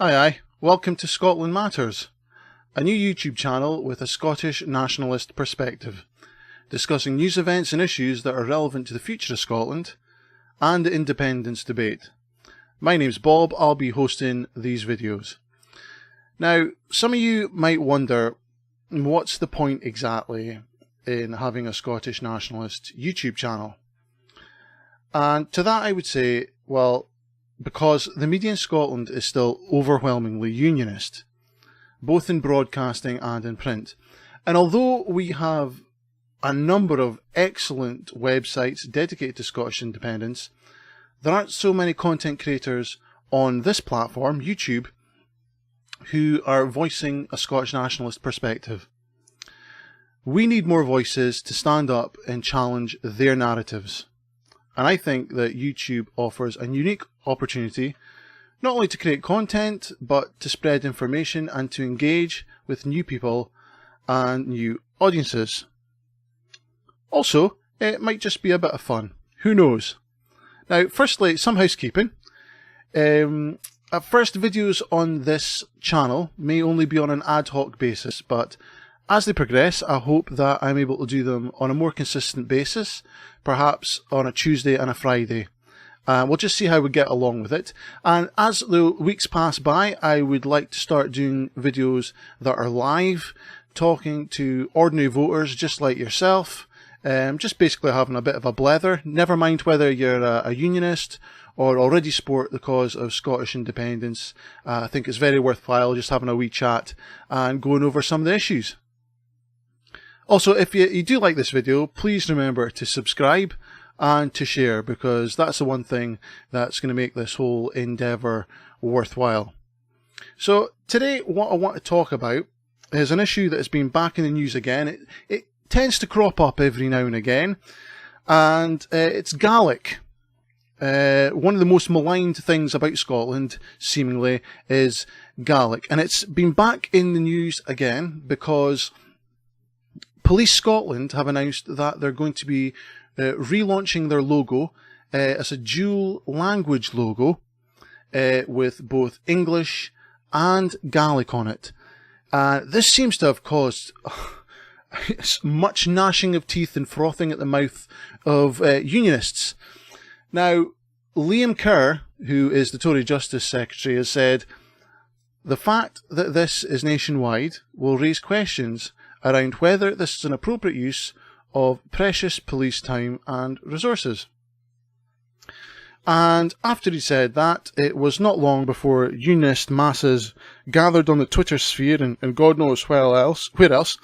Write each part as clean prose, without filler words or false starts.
Aye, welcome to Scotland Matters, a new YouTube channel with a Scottish nationalist perspective, discussing news events and issues that are relevant to the future of Scotland and the independence debate. My name's Bob, I'll be hosting these videos. Now, some of you might wonder, what's the point exactly in having a Scottish Nationalist YouTube channel? And to that I would say, well, because the media in Scotland is still overwhelmingly unionist, both in broadcasting and in print. And although we have a number of excellent websites dedicated to Scottish independence, there aren't so many content creators on this platform, YouTube, who are voicing a Scottish nationalist perspective. We need more voices to stand up and challenge their narratives. And I think that YouTube offers a unique opportunity not only to create content, but to spread information and to engage with new people and new audiences. Also, it might just be a bit of fun. Who knows? Now, firstly, some housekeeping. At first, videos on this channel may only be on an ad hoc basis, but as they progress, I hope that I'm able to do them on a more consistent basis, perhaps on a Tuesday and a Friday. We'll just see how we get along with it. And as the weeks pass by, I would like to start doing videos that are live, talking to ordinary voters just like yourself, just basically having a bit of a blether. Never mind whether you're a unionist or already support the cause of Scottish independence. I think it's very worthwhile just having a wee chat and going over some of the issues. Also, if you do like this video, please remember to subscribe and to share, because that's the one thing that's going to make this whole endeavour worthwhile. So today what I want to talk about is an issue that has been back in the news again. It tends to crop up every now and again, and it's Gaelic. One of the most maligned things about Scotland, seemingly, is Gaelic. And it's been back in the news again because Police Scotland have announced that they're going to be relaunching their logo as a dual language logo with both English and Gaelic on it. This seems to have caused much gnashing of teeth and frothing at the mouth of unionists. Now, Liam Kerr, who is the Tory Justice Secretary, has said, "The fact that this is nationwide will raise questions around whether this is an appropriate use of precious police time and resources." And after he said that, it was not long before unionist masses gathered on the Twitter sphere and God knows where else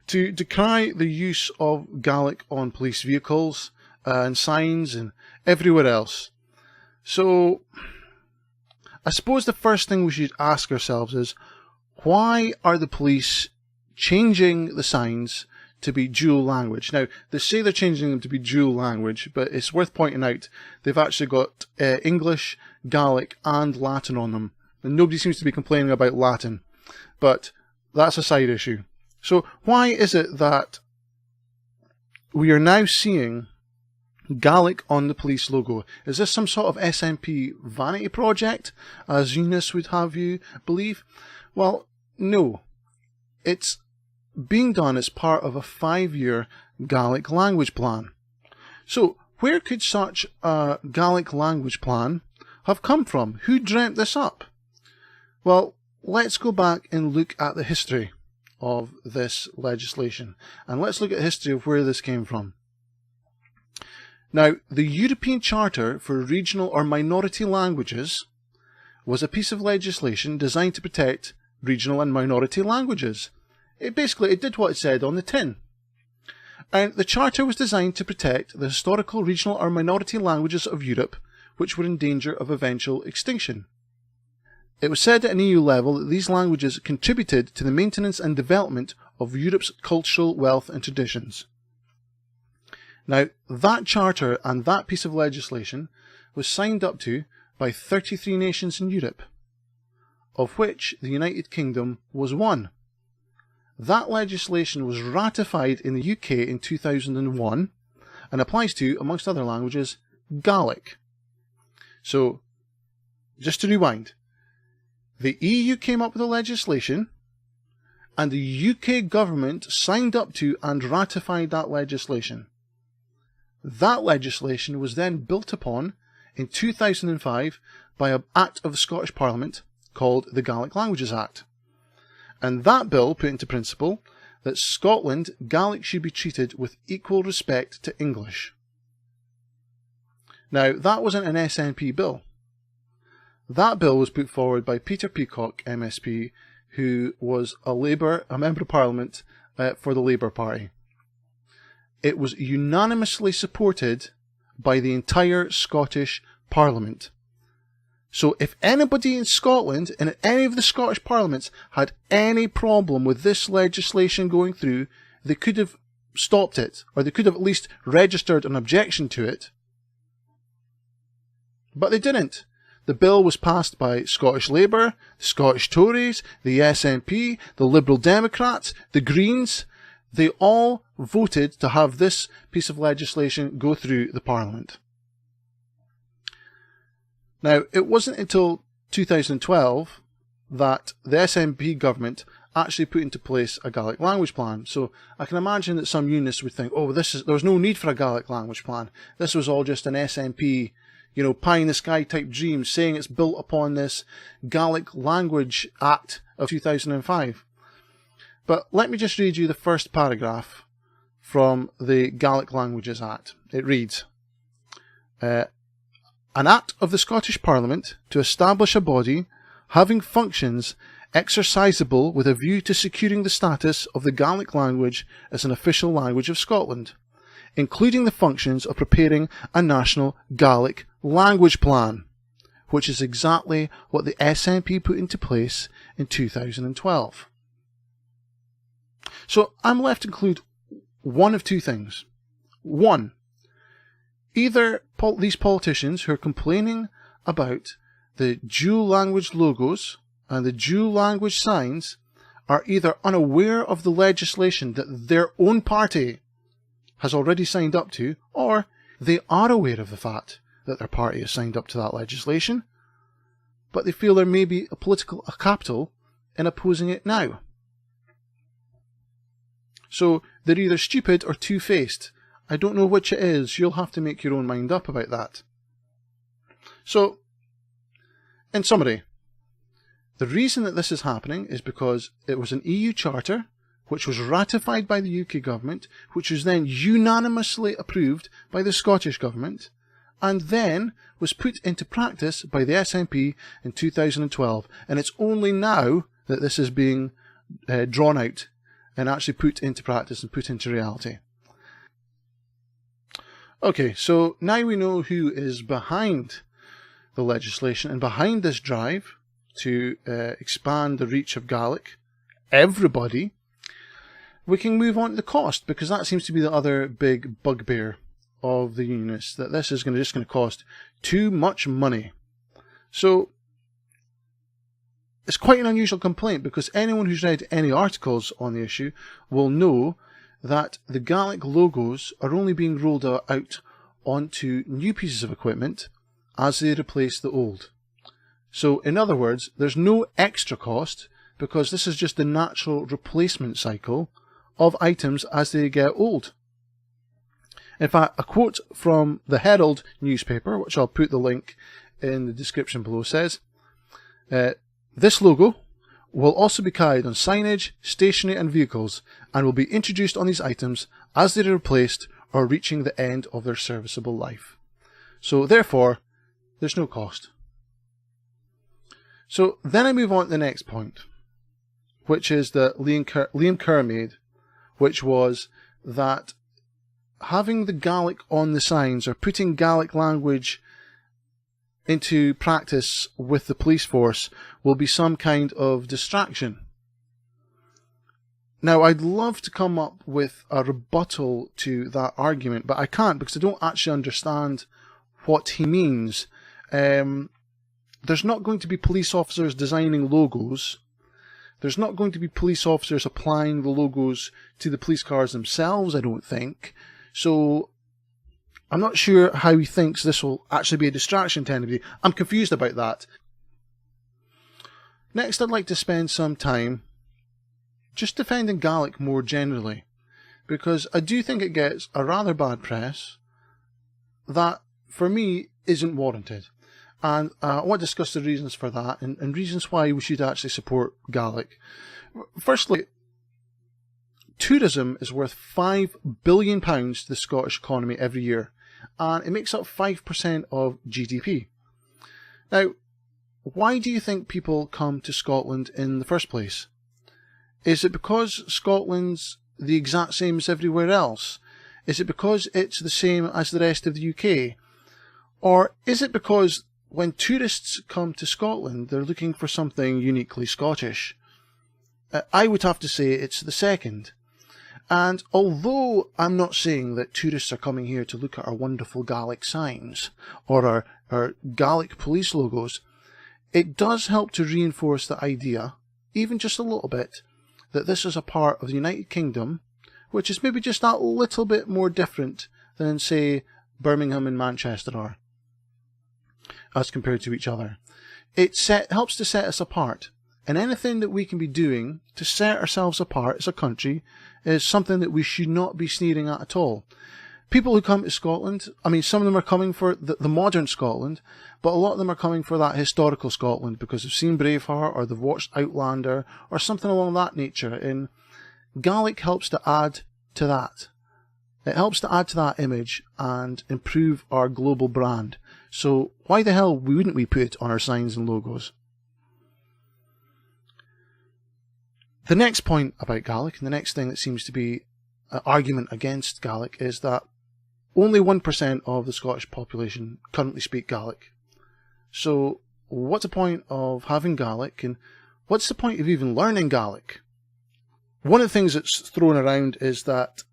to decry the use of Gaelic on police vehicles and signs and everywhere else. So, I suppose the first thing we should ask ourselves is, why are the police changing the signs to be dual language? Now, they say they're changing them to be dual language, but it's worth pointing out they've actually got English, Gaelic and Latin on them. And nobody seems to be complaining about Latin, but that's a side issue. So why is it that we are now seeing Gaelic on the police logo? Is this some sort of SNP vanity project, as unionists would have you believe? Well, no. It's being done as part of a 5-year Gaelic language plan. So, where could such a Gaelic language plan have come from? Who dreamt this up? Well, let's go back and look at the history of this legislation. And let's look at the history of where this came from. Now, the European Charter for Regional or Minority Languages was a piece of legislation designed to protect regional and minority languages. It did what it said on the tin. And the Charter was designed to protect the historical, regional or minority languages of Europe which were in danger of eventual extinction. It was said at an EU level that these languages contributed to the maintenance and development of Europe's cultural wealth and traditions. Now, that charter and that piece of legislation was signed up to by 33 nations in Europe, of which the United Kingdom was one. That legislation was ratified in the UK in 2001 and applies to, amongst other languages, Gaelic. So, just to rewind, The EU came up with the legislation, and the UK government signed up to and ratified that legislation. That legislation was then built upon in 2005 by an Act of the Scottish Parliament called the Gaelic Languages Act. And that bill put into principle that Scotland, Gaelic should be treated with equal respect to English. Now, that wasn't an SNP bill. That bill was put forward by Peter Peacock, MSP, who was a Member of Parliament for the Labour Party. It was unanimously supported by the entire Scottish Parliament. So if anybody in Scotland, in any of the Scottish parliaments, had any problem with this legislation going through, they could have stopped it, or they could have at least registered an objection to it. But they didn't. The bill was passed by Scottish Labour, Scottish Tories, the SNP, the Liberal Democrats, the Greens. They all voted to have this piece of legislation go through the Parliament. Now, it wasn't until 2012 that the SNP government actually put into place a Gaelic language plan. So I can imagine that some unionists would think, oh, there was no need for a Gaelic language plan. This was all just an SNP, pie in the sky type dream, saying it's built upon this Gaelic Language Act of 2005. But let me just read you the first paragraph from the Gaelic Languages Act. It reads, an Act of the Scottish Parliament to establish a body having functions exercisable with a view to securing the status of the Gaelic language as an official language of Scotland, including the functions of preparing a national Gaelic language plan, which is exactly what the SNP put into place in 2012. So I'm left to conclude one of two things. One, either these politicians who are complaining about the dual language logos and the dual language signs are either unaware of the legislation that their own party has already signed up to, or they are aware of the fact that their party has signed up to that legislation, but they feel there may be a political capital in opposing it now. So they're either stupid or two-faced. I don't know which it is. You'll have to make your own mind up about that. So, in summary, the reason that this is happening is because it was an EU charter which was ratified by the UK government, which was then unanimously approved by the Scottish government, and then was put into practice by the SNP in 2012. And it's only now that this is being drawn out and actually put into practice and put into reality. Okay, so now we know who is behind the legislation and behind this drive to expand the reach of Gaelic. Everybody. We can move on to the cost, because that seems to be the other big bugbear of the unionists, that this is just going to cost too much money. So it's quite an unusual complaint, because anyone who's read any articles on the issue will know that the Gaelic logos are only being rolled out onto new pieces of equipment as they replace the old. So in other words, there's no extra cost, because this is just the natural replacement cycle of items as they get old. In fact, a quote from the Herald newspaper, which I'll put the link in the description below, says, this logo will also be carried on signage, stationery and vehicles, and will be introduced on these items as they are replaced or reaching the end of their serviceable life. So therefore, there's no cost. So then I move on to the next point, which is that Liam Kerr made, which was that having the Gaelic on the signs, or putting Gaelic language into practice with the police force, will be some kind of distraction. Now, I'd love to come up with a rebuttal to that argument, but I can't, because I don't actually understand what he means. There's not going to be police officers designing logos. There's not going to be police officers applying the logos to the police cars themselves, I don't think. So I'm not sure how he thinks this will actually be a distraction to anybody. I'm confused about that. Next, I'd like to spend some time just defending Gaelic more generally, because I do think it gets a rather bad press that, for me, isn't warranted. And I want to discuss the reasons for that and reasons why we should actually support Gaelic. Firstly, tourism is worth £5 billion to the Scottish economy every year, and it makes up 5% of GDP. Now, why do you think people come to Scotland in the first place? Is it because Scotland's the exact same as everywhere else? Is it because it's the same as the rest of the UK? Or is it because when tourists come to Scotland, they're looking for something uniquely Scottish? I would have to say it's the second. And although I'm not saying that tourists are coming here to look at our wonderful Gaelic signs or our Gaelic police logos, it does help to reinforce the idea, even just a little bit, that this is a part of the United Kingdom, which is maybe just that little bit more different than, say, Birmingham and Manchester are, as compared to each other. It helps to set us apart, and anything that we can be doing to set ourselves apart as a country is something that we should not be sneering at all. People who come to Scotland, I mean, some of them are coming for the modern Scotland, but a lot of them are coming for that historical Scotland because they've seen Braveheart or they've watched Outlander or something along that nature, and Gaelic helps to add to that. It helps to add to that image and improve our global brand. So why the hell wouldn't we put it on our signs and logos? The next point about Gaelic, and the next thing that seems to be an argument against Gaelic, is that only 1% of the Scottish population currently speak Gaelic. So what's the point of having Gaelic, and what's the point of even learning Gaelic? One of the things that's thrown around is that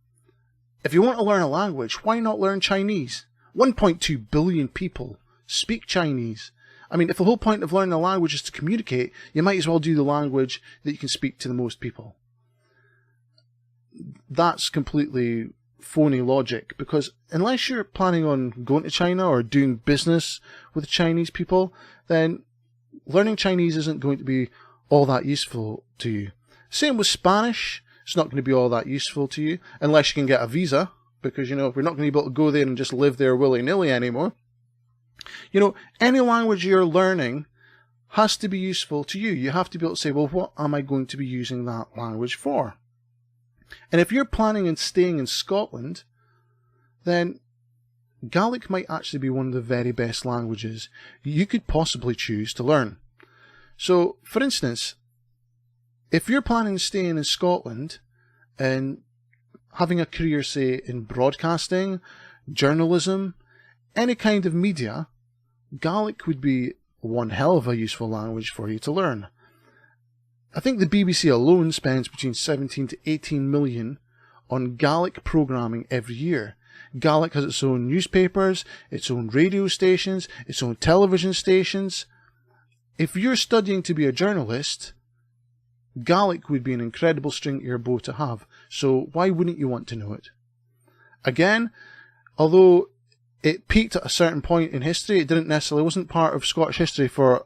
if you want to learn a language, why not learn Chinese? 1.2 billion people speak Chinese. I mean, if the whole point of learning a language is to communicate, you might as well do the language that you can speak to the most people. That's completely phony logic, because unless you're planning on going to China or doing business with Chinese people, then learning Chinese isn't going to be all that useful to you. Same with Spanish. It's not going to be all that useful to you unless you can get a visa, because, you know, we're not going to be able to go there and just live there willy-nilly anymore. You know, any language you're learning has to be useful to you. You have to be able to say, well, what am I going to be using that language for? And if you're planning on staying in Scotland, then Gaelic might actually be one of the very best languages you could possibly choose to learn. So, for instance, if you're planning on staying in Scotland and having a career, say, in broadcasting, journalism, any kind of media, Gaelic would be one hell of a useful language for you to learn. I think the BBC alone spends between 17 to 18 million on Gaelic programming every year. Gaelic has its own newspapers, its own radio stations, its own television stations. If you're studying to be a journalist, Gaelic would be an incredible string to your bow to have, so why wouldn't you want to know it? Again, although it peaked at a certain point in history, it wasn't part of Scottish history for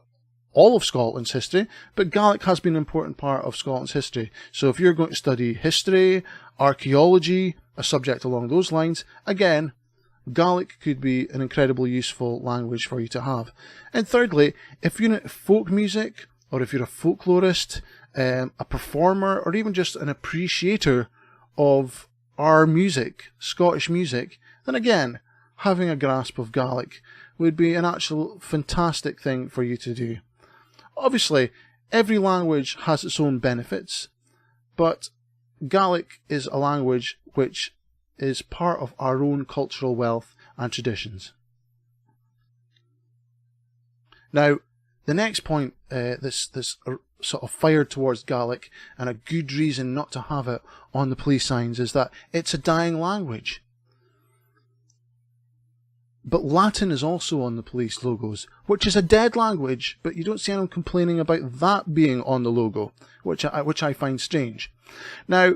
all of Scotland's history, but Gaelic has been an important part of Scotland's history. So if you're going to study history, archaeology, a subject along those lines, again, Gaelic could be an incredibly useful language for you to have. And thirdly, if you're into folk music, or if you're a folklorist, a performer, or even just an appreciator of our music, Scottish music, then again, having a grasp of Gaelic would be an actual fantastic thing for you to do. Obviously, every language has its own benefits, but Gaelic is a language which is part of our own cultural wealth and traditions. Now, the next point, this sort of fire towards Gaelic, and a good reason not to have it on the police signs, is that it's a dying language. But Latin is also on the police logos, which is a dead language, but you don't see anyone complaining about that being on the logo, which I find strange. Now,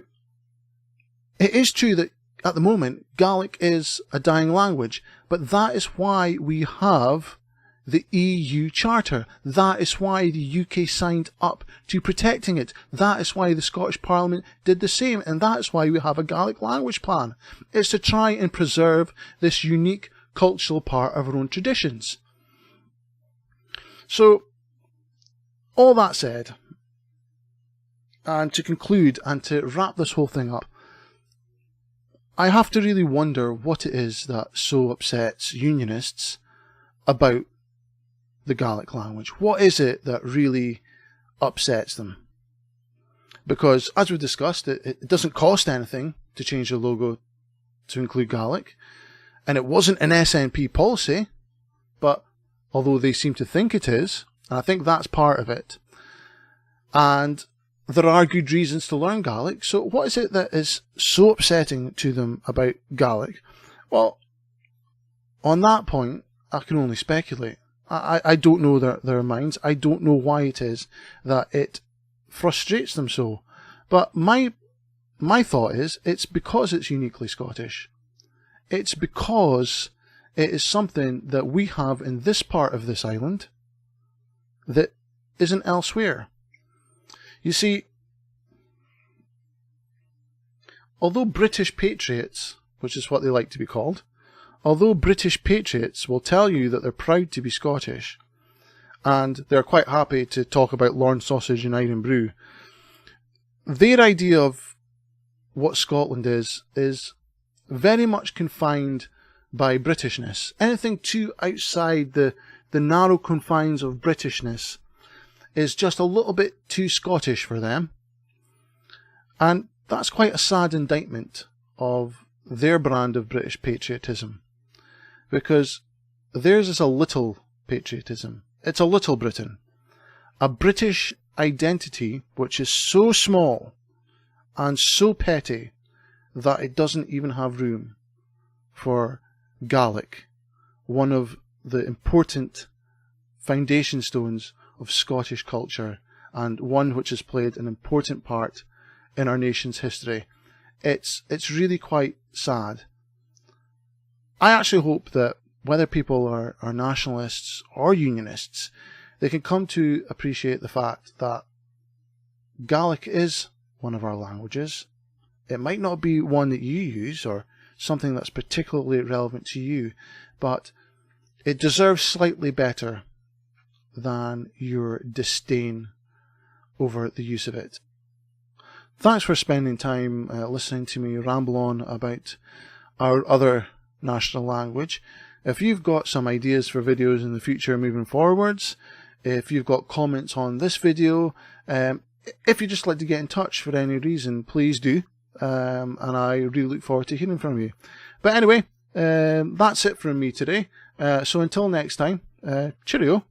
it is true that at the moment, Gaelic is a dying language, but that is why we have the EU Charter. That is why the UK signed up to protecting it. That is why the Scottish Parliament did the same, and that is why we have a Gaelic language plan. It's to try and preserve this unique cultural part of our own traditions. So, all that said, and to conclude and to wrap this whole thing up, I have to really wonder what it is that so upsets unionists about the Gaelic language. What is it that really upsets them? Because, as we discussed, it doesn't cost anything to change the logo to include Gaelic, and it wasn't an SNP policy, but although they seem to think it is, and I think that's part of it, and there are good reasons to learn Gaelic. So what is it that is so upsetting to them about Gaelic? Well, on that point, I can only speculate. I don't know their minds. I don't know why it is that it frustrates them so. But my thought is, it's because it's uniquely Scottish. It's because it is something that we have in this part of this island that isn't elsewhere. You see, although British patriots, which is what they like to be called, although British patriots will tell you that they're proud to be Scottish, and they're quite happy to talk about Lorne sausage and iron brew, their idea of what Scotland is very much confined by Britishness. Anything too outside the narrow confines of Britishness is just a little bit too Scottish for them. And that's quite a sad indictment of their brand of British patriotism. Because theirs is a little patriotism. It's a little Britain. A British identity which is so small and so petty that it doesn't even have room for Gaelic, one of the important foundation stones of Scottish culture, and one which has played an important part in our nation's history. It's really quite sad. I actually hope that whether people are nationalists or unionists, they can come to appreciate the fact that Gaelic is one of our languages. It might not be one that you use or something that's particularly relevant to you, but it deserves slightly better than your disdain over the use of it. Thanks for spending time listening to me ramble on about our other national language. If you've got some ideas for videos in the future moving forwards, if you've got comments on this video, if you'd just like to get in touch for any reason, please do. And I really look forward to hearing from you. But anyway, that's it from me today. So until next time, cheerio.